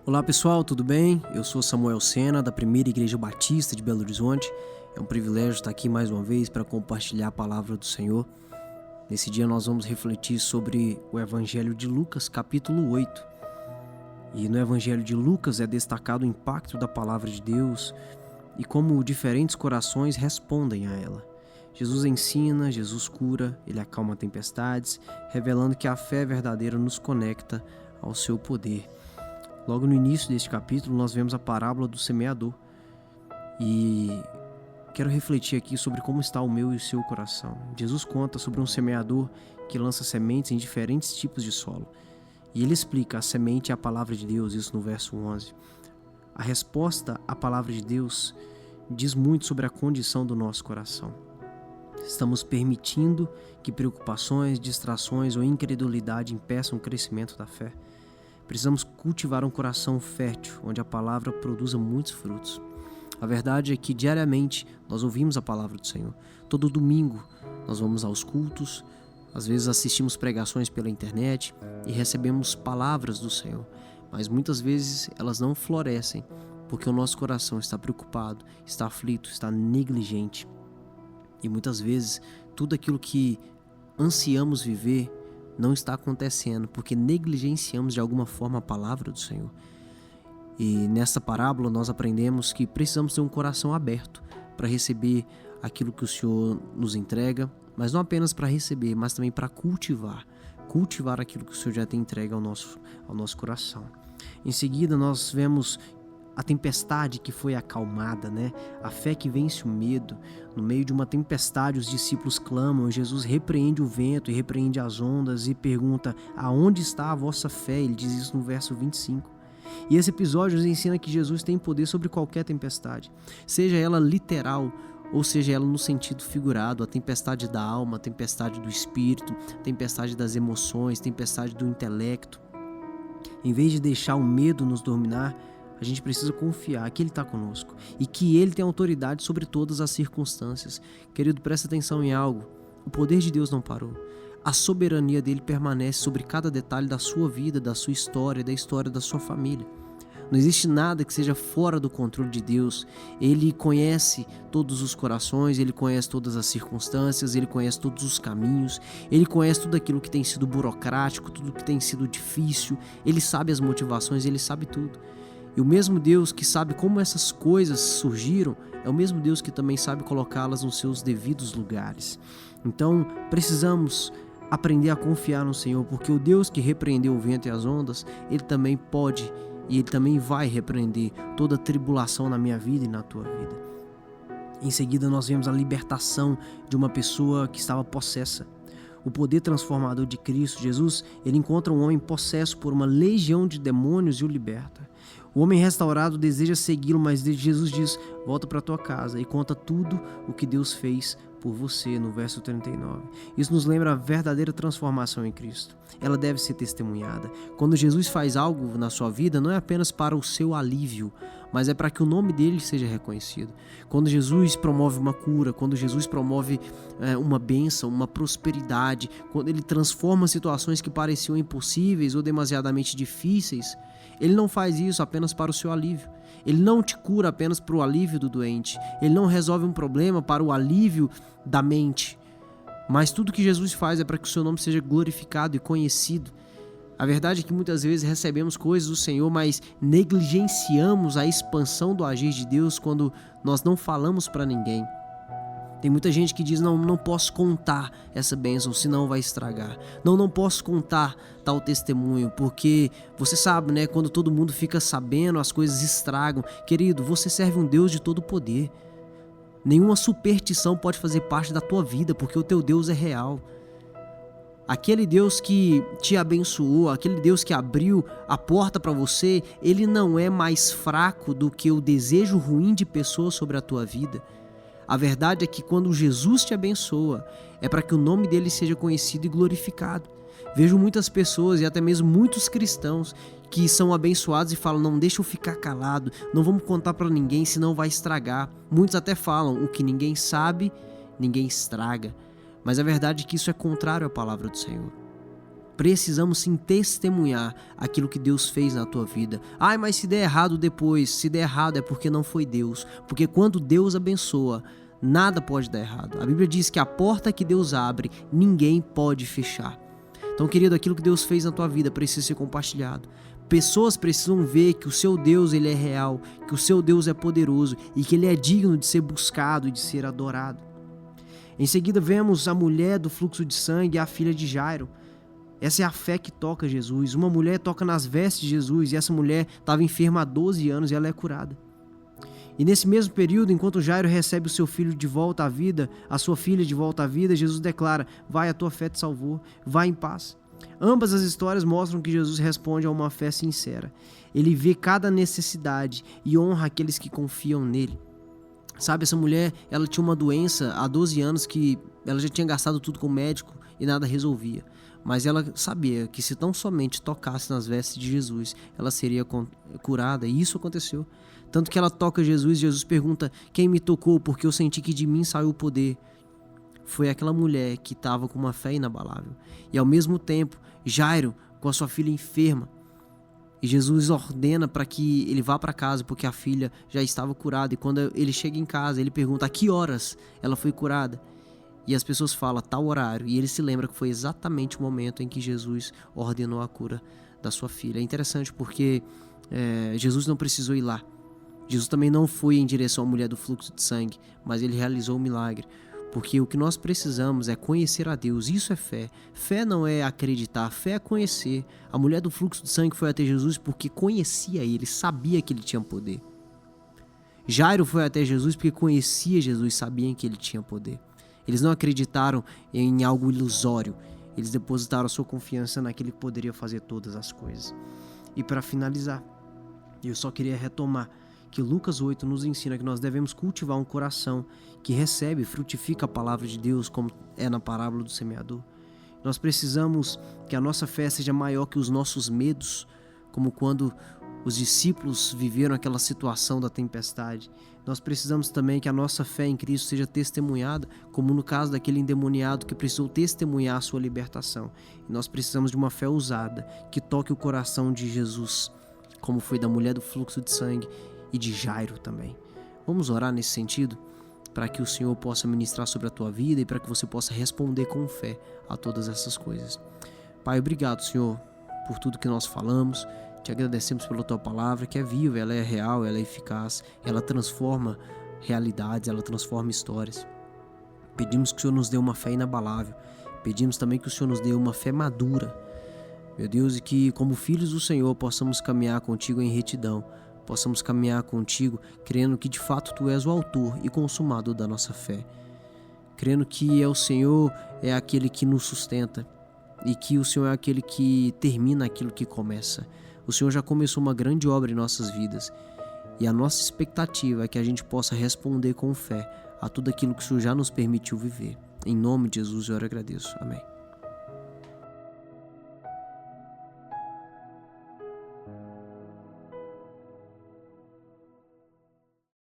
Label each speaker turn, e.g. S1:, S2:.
S1: Olá pessoal, tudo bem? Eu sou Samuel Sena, da Primeira Igreja Batista de Belo Horizonte. É um privilégio estar aqui mais uma vez para compartilhar a palavra do Senhor. Nesse dia nós vamos refletir sobre o Evangelho de Lucas, capítulo 8. E no Evangelho de Lucas é destacado o impacto da palavra de Deus e como diferentes corações respondem a ela. Jesus ensina, Jesus cura, Ele acalma tempestades, revelando que a fé verdadeira nos conecta ao seu poder. Logo no início deste capítulo, nós vemos a parábola do semeador. E quero refletir aqui sobre como está o meu e o seu coração. Jesus conta sobre um semeador que lança sementes em diferentes tipos de solo. E ele explica: a semente é a palavra de Deus, isso no verso 11. A resposta à palavra de Deus diz muito sobre a condição do nosso coração. Estamos permitindo que preocupações, distrações ou incredulidade impeçam o crescimento da fé? Precisamos cultivar um coração fértil, onde a palavra produza muitos frutos. A verdade é que diariamente nós ouvimos a palavra do Senhor. Todo domingo nós vamos aos cultos, às vezes assistimos pregações pela internet e recebemos palavras do Senhor. Mas muitas vezes elas não florescem porque o nosso coração está preocupado, está aflito, está negligente. E muitas vezes tudo aquilo que ansiamos viver não está acontecendo porque negligenciamos de alguma forma a palavra do Senhor. E nesta parábola nós aprendemos que precisamos ter um coração aberto para receber aquilo que o Senhor nos entrega, mas não apenas para receber, mas também para cultivar aquilo que o Senhor já tem entregue ao nosso coração. Em seguida nós vemos a tempestade que foi acalmada, A fé que vence o medo. No meio de uma tempestade, os discípulos clamam, e Jesus repreende o vento e repreende as ondas e pergunta: aonde está a vossa fé? Ele diz isso no verso 25. E esse episódio nos ensina que Jesus tem poder sobre qualquer tempestade, seja ela literal ou seja ela no sentido figurado, a tempestade da alma, a tempestade do espírito, a tempestade das emoções, a tempestade do intelecto. Em vez de deixar o medo nos dominar, a gente precisa confiar que Ele está conosco e que Ele tem autoridade sobre todas as circunstâncias. Querido, presta atenção em algo: o poder de Deus não parou. A soberania dele permanece sobre cada detalhe da sua vida, da sua história, da história da sua família. Não existe nada que seja fora do controle de Deus. Ele conhece todos os corações, Ele conhece todas as circunstâncias, Ele conhece todos os caminhos, Ele conhece tudo aquilo que tem sido burocrático, tudo que tem sido difícil, Ele sabe as motivações, Ele sabe tudo. E o mesmo Deus que sabe como essas coisas surgiram é o mesmo Deus que também sabe colocá-las nos seus devidos lugares. Então, precisamos aprender a confiar no Senhor, porque o Deus que repreendeu o vento e as ondas, Ele também pode e Ele também vai repreender toda tribulação na minha vida e na tua vida. Em seguida, nós vemos a libertação de uma pessoa que estava possessa. O poder transformador de Cristo Jesus, ele encontra um homem possesso por uma legião de demônios e o liberta. O homem restaurado deseja segui-lo, mas Jesus diz: volta para tua casa e conta tudo o que Deus fez por você, no verso 39. Isso nos lembra a verdadeira transformação em Cristo. Ela deve ser testemunhada. Quando Jesus faz algo na sua vida, não é apenas para o seu alívio, mas é para que o nome dele seja reconhecido. Quando Jesus promove uma cura, quando Jesus promove uma bênção, uma prosperidade, quando ele transforma situações que pareciam impossíveis ou demasiadamente difíceis, ele não faz isso apenas para o seu alívio. Ele não te cura apenas para o alívio do doente. Ele não resolve um problema para o alívio da mente. Mas tudo que Jesus faz é para que o seu nome seja glorificado e conhecido. A verdade é que muitas vezes recebemos coisas do Senhor, mas negligenciamos a expansão do agir de Deus quando nós não falamos para ninguém. Tem muita gente que diz: não posso contar essa bênção, senão vai estragar. Não posso contar tal testemunho, porque você sabe, quando todo mundo fica sabendo, as coisas estragam. Querido, você serve um Deus de todo poder. Nenhuma superstição pode fazer parte da tua vida, porque o teu Deus é real. Aquele Deus que te abençoou, aquele Deus que abriu a porta para você, ele não é mais fraco do que o desejo ruim de pessoas sobre a tua vida. A verdade é que quando Jesus te abençoa, é para que o nome dele seja conhecido e glorificado. Vejo muitas pessoas e até mesmo muitos cristãos que são abençoados e falam: não, deixa eu ficar calado, não vamos contar para ninguém, senão vai estragar. Muitos até falam: o que ninguém sabe, ninguém estraga. Mas a verdade é que isso é contrário à palavra do Senhor. Precisamos sim testemunhar aquilo que Deus fez na tua vida. Ai, mas se der errado depois, se der errado é porque não foi Deus. Porque quando Deus abençoa, nada pode dar errado. A Bíblia diz que a porta que Deus abre, ninguém pode fechar. Então, querido, aquilo que Deus fez na tua vida precisa ser compartilhado. Pessoas precisam ver que o seu Deus ele é real, que o seu Deus é poderoso e que ele é digno de ser buscado e de ser adorado. Em seguida, vemos a mulher do fluxo de sangue e a filha de Jairo. Essa é a fé que toca Jesus. Uma mulher toca nas vestes de Jesus e essa mulher estava enferma há 12 anos e ela é curada. E nesse mesmo período, enquanto Jairo recebe o seu filho de volta à vida, a sua filha de volta à vida, Jesus declara: vai, a tua fé te salvou, vai em paz. Ambas as histórias mostram que Jesus responde a uma fé sincera. Ele vê cada necessidade e honra aqueles que confiam nele. Sabe, essa mulher, ela tinha uma doença há 12 anos que ela já tinha gastado tudo com o médico e nada resolvia. Mas ela sabia que se tão somente tocasse nas vestes de Jesus, ela seria curada, e isso aconteceu. Tanto que ela toca Jesus e Jesus pergunta: quem me tocou? Porque eu senti que de mim saiu o poder. Foi aquela mulher que estava com uma fé inabalável. E ao mesmo tempo, Jairo, com a sua filha enferma, e Jesus ordena para que ele vá para casa, porque a filha já estava curada. E quando ele chega em casa, ele pergunta: a que horas ela foi curada? E as pessoas falam tal horário, e ele se lembra que foi exatamente o momento em que Jesus ordenou a cura da sua filha. É interessante porque Jesus não precisou ir lá. Jesus também não foi em direção à mulher do fluxo de sangue, mas ele realizou o milagre. Porque o que nós precisamos é conhecer a Deus. Isso é fé. Fé não é acreditar, fé é conhecer. A mulher do fluxo de sangue foi até Jesus porque conhecia ele, sabia que ele tinha poder. Jairo foi até Jesus porque conhecia Jesus, sabia que ele tinha poder. Eles não acreditaram em algo ilusório. Eles depositaram a sua confiança naquele que poderia fazer todas as coisas. E para finalizar, eu só queria retomar que Lucas 8 nos ensina que nós devemos cultivar um coração que recebe e frutifica a palavra de Deus, como é na parábola do semeador. Nós precisamos que a nossa fé seja maior que os nossos medos, como quando os discípulos viveram aquela situação da tempestade. Nós precisamos também que a nossa fé em Cristo seja testemunhada, como no caso daquele endemoniado que precisou testemunhar a sua libertação. E nós precisamos de uma fé ousada, que toque o coração de Jesus, como foi da mulher do fluxo de sangue e de Jairo também. Vamos orar nesse sentido, para que o Senhor possa ministrar sobre a tua vida e para que você possa responder com fé a todas essas coisas. Pai, obrigado, Senhor, por tudo que nós falamos. Te agradecemos pela tua palavra, que é viva, ela é real, ela é eficaz, ela transforma realidades, ela transforma histórias. Pedimos que o Senhor nos dê uma fé inabalável. Pedimos também que o Senhor nos dê uma fé madura, meu Deus, e que como filhos do Senhor possamos caminhar contigo em retidão, possamos caminhar contigo crendo que de fato Tu és o autor e consumador da nossa fé, crendo que o Senhor é aquele que nos sustenta e que o Senhor é aquele que termina aquilo que começa. O Senhor já começou uma grande obra em nossas vidas e a nossa expectativa é que a gente possa responder com fé a tudo aquilo que o Senhor já nos permitiu viver. Em nome de Jesus eu agradeço. Amém.